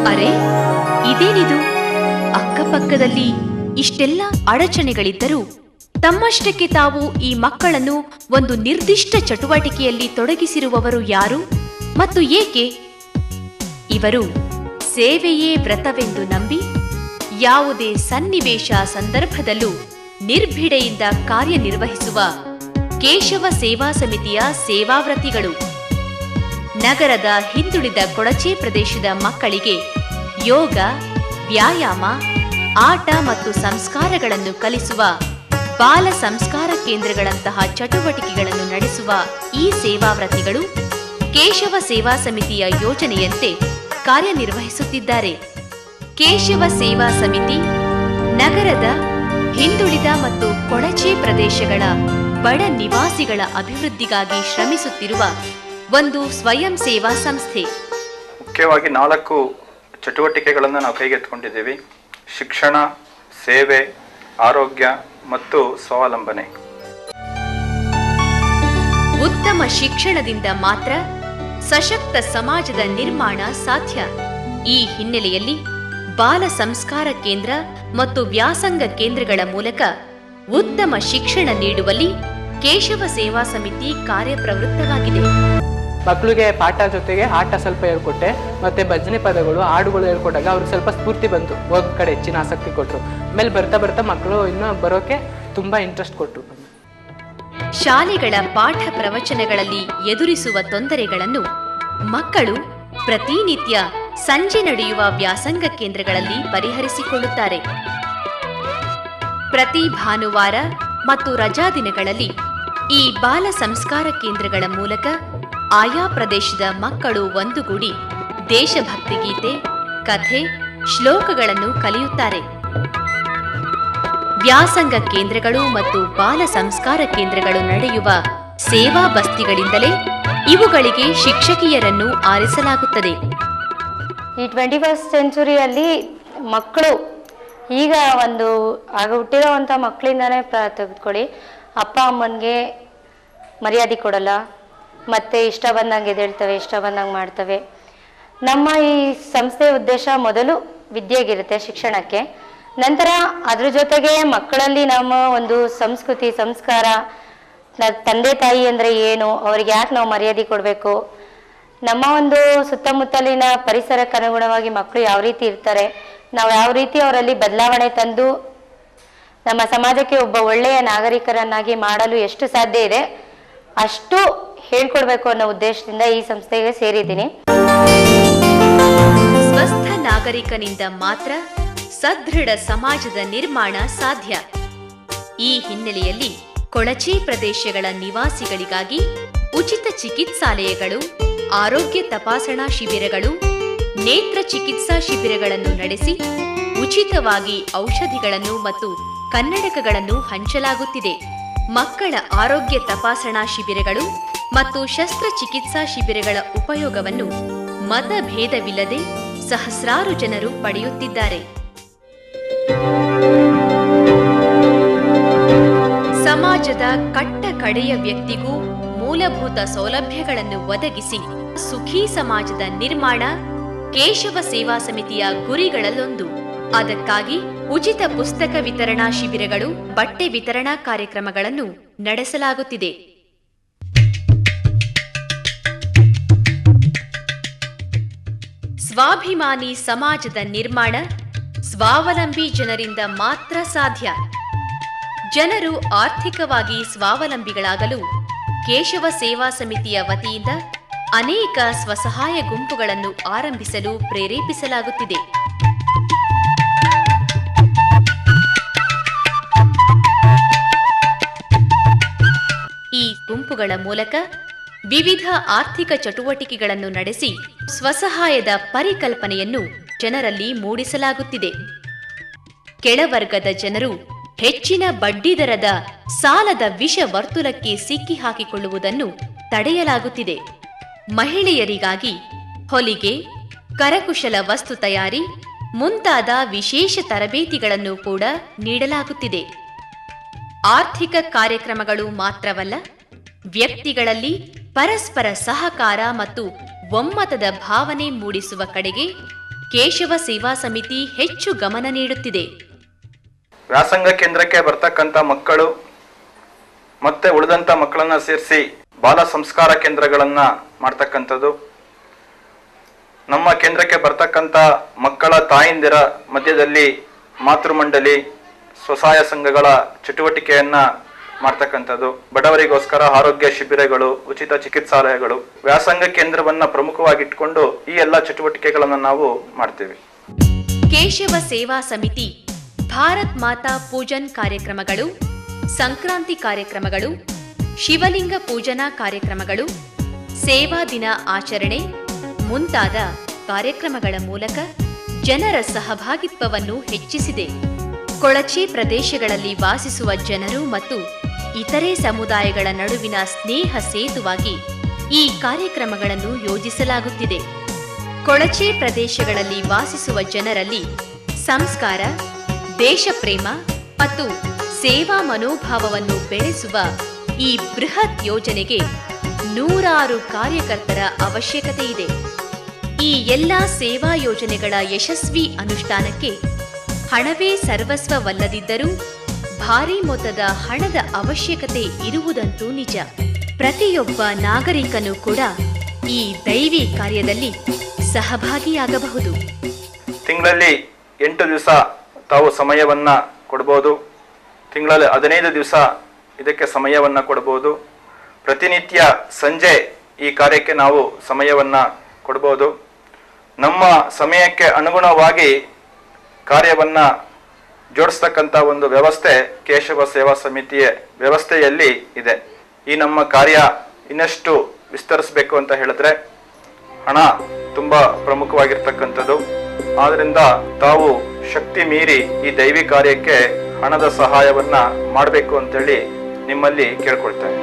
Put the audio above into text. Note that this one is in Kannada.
ಅರೆ, ಇದೇನಿದು? ಅಕ್ಕಪಕ್ಕದಲ್ಲಿ ಇಷ್ಟೆಲ್ಲ ಅಡಚಣೆಗಳಿದ್ದರೂ ತಮ್ಮಷ್ಟಕ್ಕೆ ತಾವು ಈ ಮಕ್ಕಳನ್ನು ಒಂದು ನಿರ್ದಿಷ್ಟ ಚಟುವಟಿಕೆಯಲ್ಲಿ ತೊಡಗಿಸಿರುವವರು ಯಾರು ಮತ್ತು ಏಕೆ? ಇವರು ಸೇವೆಯೇ ವ್ರತವೆಂದು ನಂಬಿ ಯಾವುದೇ ಸನ್ನಿವೇಶ ಸಂದರ್ಭದಲ್ಲೂ ನಿರ್ಭಿಡೆಯಿಂದ ಕಾರ್ಯನಿರ್ವಹಿಸುವ ಕೇಶವ ಸೇವಾ ಸಮಿತಿಯ ಸೇವಾವ್ರತಿಗಳು. ನಗರದ ಹಿಂದುಳಿದ ಕೊಳಚೆ ಪ್ರದೇಶದ ಮಕ್ಕಳಿಗೆ ಯೋಗ, ವ್ಯಾಯಾಮ, ಆಟ ಮತ್ತು ಸಂಸ್ಕಾರಗಳನ್ನು ಕಲಿಸುವ ಬಾಲ ಸಂಸ್ಕಾರ ಕೇಂದ್ರಗಳಂತಹ ಚಟುವಟಿಕೆಗಳನ್ನು ನಡೆಸುವ ಈ ಸೇವಾವ್ರತಿಗಳು ಕೇಶವ ಸೇವಾ ಸಮಿತಿಯ ಯೋಜನೆಯಂತೆ ಕಾರ್ಯನಿರ್ವಹಿಸುತ್ತಿದ್ದಾರೆ. ಕೇಶವ ಸೇವಾ ಸಮಿತಿ ನಗರದ ಹಿಂದುಳಿದ ಮತ್ತು ಕೊಳಚೆ ಪ್ರದೇಶಗಳ ಬಡ ನಿವಾಸಿಗಳ ಅಭಿವೃದ್ಧಿಗಾಗಿ ಶ್ರಮಿಸುತ್ತಿರುವ ಒಂದು ಸ್ವಯಂ ಸೇವಾ ಸಂಸ್ಥೆ. ಮುಖ್ಯವಾಗಿ 4 ಚಟುವಟಿಕೆಗಳನ್ನು ನಾವು ಕೈಗೆತ್ತಿಕೊಂಡಿದ್ದೀವಿ: ಶಿಕ್ಷಣ, ಸೇವೆ, ಆರೋಗ್ಯ ಮತ್ತು ಸ್ವಾವಲಂಬನೆ. ಉತ್ತಮ ಶಿಕ್ಷಣದಿಂದ ಮಾತ್ರ ಸಶಕ್ತ ಸಮಾಜದ ನಿರ್ಮಾಣ ಸಾಧ್ಯ. ಈ ಹಿನ್ನೆಲೆಯಲ್ಲಿ ಬಾಲ ಸಂಸ್ಕಾರ ಕೇಂದ್ರ ಮತ್ತು ವ್ಯಾಸಂಗ ಕೇಂದ್ರಗಳ ಮೂಲಕ ಉತ್ತಮ ಶಿಕ್ಷಣ ನೀಡುವಲ್ಲಿ ಕೇಶವ ಸೇವಾ ಸಮಿತಿ ಕಾರ್ಯಪ್ರವೃತ್ತವಾಗಿದೆ. ಮಕ್ಕಳಿಗೆ ಪಾಠ ಜೊತೆಗೆ ಆಟ ಸ್ವಲ್ಪ ಹೇಳ್ಕೊಟ್ಟೆ, ಮತ್ತೆ ಭಜನೆ ಪದಗಳು, ಹಾಡುಗಳು ಹೇಳ್ಕೊಟ್ಟಾಗ ಅವ್ರಿಗೆ ಸ್ವಲ್ಪ ಸ್ಫೂರ್ತಿ ಬಂತು, ಹೋಗ್ ಕಡೆ ಹೆಚ್ಚಿನ ಆಸಕ್ತಿ ಕೊಟ್ಟರು. ಆಮೇಲೆ ಬರ್ತಾ ಬರ್ತಾ ಮಕ್ಕಳು ಇನ್ನೂ ಬರೋಕೆ ತುಂಬಾ ಇಂಟ್ರೆಸ್ಟ್ ಕೊಟ್ಟರು. ಶಾಲೆಗಳ ಪಾಠ ಪ್ರವಚನಗಳಲ್ಲಿ ಎದುರಿಸುವ ತೊಂದರೆಗಳನ್ನು ಮಕ್ಕಳು ಪ್ರತಿನಿತ್ಯ ಸಂಜೆ ನಡೆಯುವ ವ್ಯಾಸಂಗ ಕೇಂದ್ರಗಳಲ್ಲಿ ಪರಿಹರಿಸಿಕೊಳ್ಳುತ್ತಾರೆ. ಪ್ರತಿ ಭಾನುವಾರ ಮತ್ತು ರಜಾ ದಿನಗಳಲ್ಲಿ ಈ ಬಾಲ ಸಂಸ್ಕಾರ ಕೇಂದ್ರಗಳ ಮೂಲಕ ಆಯಾ ಪ್ರದೇಶದ ಮಕ್ಕಳು ಒಂದುಗೂಡಿ ದೇಶಭಕ್ತಿ ಗೀತೆ, ಕಥೆ, ಶ್ಲೋಕಗಳನ್ನು ಕಲಿಯುತ್ತಾರೆ. ವ್ಯಾಸಂಗ ಕೇಂದ್ರಗಳು ಮತ್ತು ಬಾಲ ಸಂಸ್ಕಾರ ಕೇಂದ್ರಗಳು ನಡೆಯುವ ಸೇವಾ ಬಸ್ತಿಗಳಿಂದಲೇ ಇವುಗಳಿಗೆ ಶಿಕ್ಷಕಿಯರನ್ನು ಆರಿಸಲಾಗುತ್ತದೆ. ಈ 21st ಸೆಂಚುರಿಯಲ್ಲಿ ಮಕ್ಕಳು ಈಗ ಆಗ ಹುಟ್ಟಿರೋವಂಥ ಮಕ್ಕಳಿಂದಾನೇ ತೆಗೆದುಕೊಳ್ಳಿ, ಅಪ್ಪ ಅಮ್ಮನಿಗೆ ಮರ್ಯಾದೆ ಕೊಡಲ್ಲ, ಮತ್ತೆ ಇಷ್ಟ ಬಂದಂಗೆ ಎದ್ದೇಳ್ತವೆ, ಇಷ್ಟ ಬಂದಂಗೆ ಮಾಡ್ತವೆ. ನಮ್ಮ ಈ ಸಂಸ್ಥೆಯ ಉದ್ದೇಶ ಮೊದಲು ವಿದ್ಯೆಗಿರುತ್ತೆ, ಶಿಕ್ಷಣಕ್ಕೆ. ನಂತರ ಅದ್ರ ಜೊತೆಗೆ ಮಕ್ಕಳಲ್ಲಿ ನಮ್ಮ ಒಂದು ಸಂಸ್ಕೃತಿ, ಸಂಸ್ಕಾರ, ತಂದೆ ತಾಯಿ ಅಂದರೆ ಏನು, ಅವ್ರಿಗೆ ಯಾಕೆ ನಾವು ಮರ್ಯಾದೆ ಕೊಡಬೇಕು, ನಮ್ಮ ಒಂದು ಸುತ್ತಮುತ್ತಲಿನ ಪರಿಸರಕ್ಕೆ ಅನುಗುಣವಾಗಿ ಮಕ್ಕಳು ಯಾವ ರೀತಿ ಇರ್ತಾರೆ, ನಾವು ಯಾವ ರೀತಿ ಅವರಲ್ಲಿ ಬದಲಾವಣೆ ತಂದು ನಮ್ಮ ಸಮಾಜಕ್ಕೆ ಒಬ್ಬ ಒಳ್ಳೆಯ ನಾಗರಿಕರನ್ನಾಗಿ ಮಾಡಲು ಎಷ್ಟು ಸಾಧ್ಯ ಇದೆ ಅಷ್ಟು ಹೇಳ್ಕೊಡ್ಬೇಕು ಅನ್ನೋ ಉದ್ದೇಶದಿಂದ ಈ ಸಂಸ್ಥೆಗೆ ಸೇರಿದ್ದೀನಿ. ಸ್ವಸ್ಥ ನಾಗರಿಕನಿಂದ ಮಾತ್ರ ಸದೃಢ ಸಮಾಜದ ನಿರ್ಮಾಣ ಸಾಧ್ಯ. ಈ ಹಿನ್ನೆಲೆಯಲ್ಲಿ ಕೊಳಚೆ ಪ್ರದೇಶಗಳ ನಿವಾಸಿಗಳಿಗಾಗಿ ಉಚಿತ ಚಿಕಿತ್ಸಾಲಯಗಳು, ಆರೋಗ್ಯ ತಪಾಸಣಾ ಶಿಬಿರಗಳು, ನೇತ್ರ ಚಿಕಿತ್ಸಾ ಶಿಬಿರಗಳನ್ನು ನಡೆಸಿ ಉಚಿತವಾಗಿ ಔಷಧಿಗಳನ್ನು ಮತ್ತು ಕನ್ನಡಕಗಳನ್ನು ಹಂಚಲಾಗುತ್ತಿದೆ. ಮಕ್ಕಳ ಆರೋಗ್ಯ ತಪಾಸಣಾ ಶಿಬಿರಗಳು ಮತ್ತು ಶಸ್ತ್ರಚಿಕಿತ್ಸಾ ಶಿಬಿರಗಳ ಉಪಯೋಗವನ್ನು ಮತಭೇದವಿಲ್ಲದೆ ಸಹಸ್ರಾರು ಜನರು ಪಡೆಯುತ್ತಿದ್ದಾರೆ. ಸಮಾಜದ ಕಟ್ಟ ಕಡೆಯ ವ್ಯಕ್ತಿಗೂ ಮೂಲಭೂತ ಸೌಲಭ್ಯಗಳನ್ನು ಒದಗಿಸಿ ಸುಖಿ ಸಮಾಜದ ನಿರ್ಮಾಣ ಕೇಶವ ಸೇವಾ ಸಮಿತಿಯ ಗುರಿಗಳಲ್ಲೊಂದು. ಅದಕ್ಕಾಗಿ ಉಚಿತ ಪುಸ್ತಕ ವಿತರಣಾ ಶಿಬಿರಗಳು, ಬಟ್ಟೆ ವಿತರಣಾ ಕಾರ್ಯಕ್ರಮಗಳನ್ನು ನಡೆಸಲಾಗುತ್ತಿದೆ. ಸ್ವಾಭಿಮಾನಿ ಸಮಾಜದ ನಿರ್ಮಾಣ ಸ್ವಾವಲಂಬಿ ಜನರಿಂದ ಮಾತ್ರ ಸಾಧ್ಯ. ಜನರು ಆರ್ಥಿಕವಾಗಿ ಸ್ವಾವಲಂಬಿಗಳಾಗಲು ಕೇಶವ ಸೇವಾ ಸಮಿತಿಯ ವತಿಯಿಂದ ಅನೇಕ ಸ್ವಸಹಾಯ ಗುಂಪುಗಳನ್ನು ಆರಂಭಿಸಲು ಪ್ರೇರೇಪಿಸಲಾಗುತ್ತಿದೆ. ಈ ಗುಂಪುಗಳ ಮೂಲಕ ವಿವಿಧ ಆರ್ಥಿಕ ಚಟುವಟಿಕೆಗಳನ್ನು ನಡೆಸಿ ಸ್ವಸಹಾಯದ ಪರಿಕಲ್ಪನೆಯನ್ನು ಜನರಲ್ಲಿ ಮೂಡಿಸಲಾಗುತ್ತಿದೆ. ಕೆಳವರ್ಗದ ಜನರು ಹೆಚ್ಚಿನ ಬಡ್ಡಿದರದ ಸಾಲದ ವಿಷ ವರ್ತುಲಕ್ಕೆ ಸಿಕ್ಕಿ ಹಾಕಿಕೊಳ್ಳುವುದನ್ನು ತಡೆಯಲಾಗುತ್ತಿದೆ. ಮಹಿಳೆಯರಿಗಾಗಿ ಹೊಲಿಗೆ, ಕರಕುಶಲ ವಸ್ತು ತಯಾರಿ ಮುಂತಾದ ವಿಶೇಷ ತರಬೇತಿಗಳನ್ನು ಕೂಡ ನೀಡಲಾಗುತ್ತಿದೆ. ಆರ್ಥಿಕ ಕಾರ್ಯಕ್ರಮಗಳು ಮಾತ್ರವಲ್ಲ, ವ್ಯಕ್ತಿಗಳಲ್ಲಿ ಪರಸ್ಪರ ಸಹಕಾರ ಮತ್ತು ಒಮ್ಮತದ ಭಾವನೆ ಮೂಡಿಸುವ ಕಡೆಗೆ ಕೇಶವ ಸೇವಾ ಸಮಿತಿ ಹೆಚ್ಚು ಗಮನ ನೀಡುತ್ತಿದೆ. ವ್ಯಾಸಂಗ ಕೇಂದ್ರಕ್ಕೆ ಬರ್ತಕ್ಕಂಥ ಮಕ್ಕಳು ಮತ್ತೆ ಉಳಿದಂಥ ಮಕ್ಕಳನ್ನ ಸೇರಿಸಿ ಬಾಲ ಸಂಸ್ಕಾರ ಕೇಂದ್ರಗಳನ್ನ ಮಾಡ್ತಕ್ಕಂಥದ್ದು. ನಮ್ಮ ಕೇಂದ್ರಕ್ಕೆ ಬರ್ತಕ್ಕಂಥ ಮಕ್ಕಳ ತಾಯಿಂದಿರ ಮಧ್ಯದಲ್ಲಿ ಮಾತೃಮಂಡಲಿ, ಸ್ವಸಹಾಯ ಸಂಘಗಳ ಚಟುವಟಿಕೆಯನ್ನ ಮಾಡ್ತಕ್ಕಂಥದ್ದು. ಬಡವರಿಗೋಸ್ಕರ ಆರೋಗ್ಯ ಶಿಬಿರಗಳು, ಉಚಿತ ಚಿಕಿತ್ಸಾಲಯಗಳು, ವ್ಯಾಸಂಗ ಕೇಂದ್ರವನ್ನ ಪ್ರಮುಖವಾಗಿಟ್ಕೊಂಡು ಈ ಎಲ್ಲ ಚಟುವಟಿಕೆಗಳನ್ನು ನಾವು ಮಾಡ್ತೀವಿ. ಕೇಶವ ಸೇವಾ ಸಮಿತಿ ಭಾರತ್ ಮಾತಾ ಪೂಜನ್ ಕಾರ್ಯಕ್ರಮಗಳು, ಸಂಕ್ರಾಂತಿ ಕಾರ್ಯಕ್ರಮಗಳು, ಶಿವಲಿಂಗ ಪೂಜನಾ ಕಾರ್ಯಕ್ರಮಗಳು, ಸೇವಾ ದಿನ ಆಚರಣೆ ಮುಂತಾದ ಕಾರ್ಯಕ್ರಮಗಳ ಮೂಲಕ ಜನರ ಸಹಭಾಗಿತ್ವವನ್ನು ಹೆಚ್ಚಿಸಿದೆ. ಕೊಳಚೆ ಪ್ರದೇಶಗಳಲ್ಲಿ ವಾಸಿಸುವ ಜನರು ಮತ್ತು ಇತರೆ ಸಮುದಾಯಗಳ ನಡುವಿನ ಸ್ನೇಹ ಸೇತುವಾಗಿ ಈ ಕಾರ್ಯಕ್ರಮಗಳನ್ನು ಯೋಜಿಸಲಾಗುತ್ತಿದೆ. ಕೊಳಚೆ ಪ್ರದೇಶಗಳಲ್ಲಿ ವಾಸಿಸುವ ಜನರಲ್ಲಿ ಸಂಸ್ಕಾರ, ದೇಶಪ್ರೇಮ ಮತ್ತು ಸೇವಾ ಮನೋಭಾವವನ್ನು ಬೆಳೆಸುವ ಈ ಬೃಹತ್ ಯೋಜನೆಗೆ 100 ಕಾರ್ಯಕರ್ತರ ಅವಶ್ಯಕತೆ ಇದೆ. ಈ ಎಲ್ಲ ಸೇವಾ ಯೋಜನೆಗಳ ಯಶಸ್ವಿ ಅನುಷ್ಠಾನಕ್ಕೆ ಹಣವೇ ಸರ್ವಸ್ವವಲ್ಲದಿದ್ದರೂ ಭಾರೀ ಮೊತ್ತದ ಹಣದ ಅವಶ್ಯಕತೆ ಇರುವುದಂತೂ ನಿಜ. ಪ್ರತಿಯೊಬ್ಬ ನಾಗರಿಕನು ಕೂಡ ಈ ದೈವಿ ಕಾರ್ಯದಲ್ಲಿ ಸಹಭಾಗಿಯಾಗಬಹುದು. ತಿಂಗಳಲ್ಲಿ 8 ದಿವಸ ತಾವು ಸಮಯವನ್ನ ಕೊಡಬಹುದು. ತಿಂಗಳಲ್ಲಿ 15 ದಿವಸ ಇದಕ್ಕೆ ಸಮಯವನ್ನ ಕೊಡಬಹುದು. ಪ್ರತಿನಿತ್ಯ ಸಂಜೆ ಈ ಕಾರ್ಯಕ್ಕೆ ನಾವು ಸಮಯವನ್ನ ಕೊಡಬಹುದು. ನಮ್ಮ ಸಮಯಕ್ಕೆ ಅನುಗುಣವಾಗಿ ಕಾರ್ಯವನ್ನ ಜೋಡಿಸ್ತಕ್ಕಂಥ ಒಂದು ವ್ಯವಸ್ಥೆ ಕೇಶವ ಸೇವಾ ಸಮಿತಿಯ ವ್ಯವಸ್ಥೆಯಲ್ಲಿ ಇದೆ. ಈ ನಮ್ಮ ಕಾರ್ಯ ಇನ್ನಷ್ಟು ವಿಸ್ತರಿಸಬೇಕು ಅಂತ ಹೇಳಿದ್ರೆ ಹಣ ತುಂಬಾ ಪ್ರಮುಖವಾಗಿರ್ತಕ್ಕಂಥದ್ದು. ಆದ್ರಿಂದ ತಾವು ಶಕ್ತಿ ಮೀರಿ ಈ ದೈವಿ ಕಾರ್ಯಕ್ಕೆ ಹಣದ ಸಹಾಯವನ್ನ ಮಾಡಬೇಕು ಅಂತೇಳಿ ನಿಮ್ಮಲ್ಲಿ ಕೇಳ್ಕೊಳ್ತೇನೆ.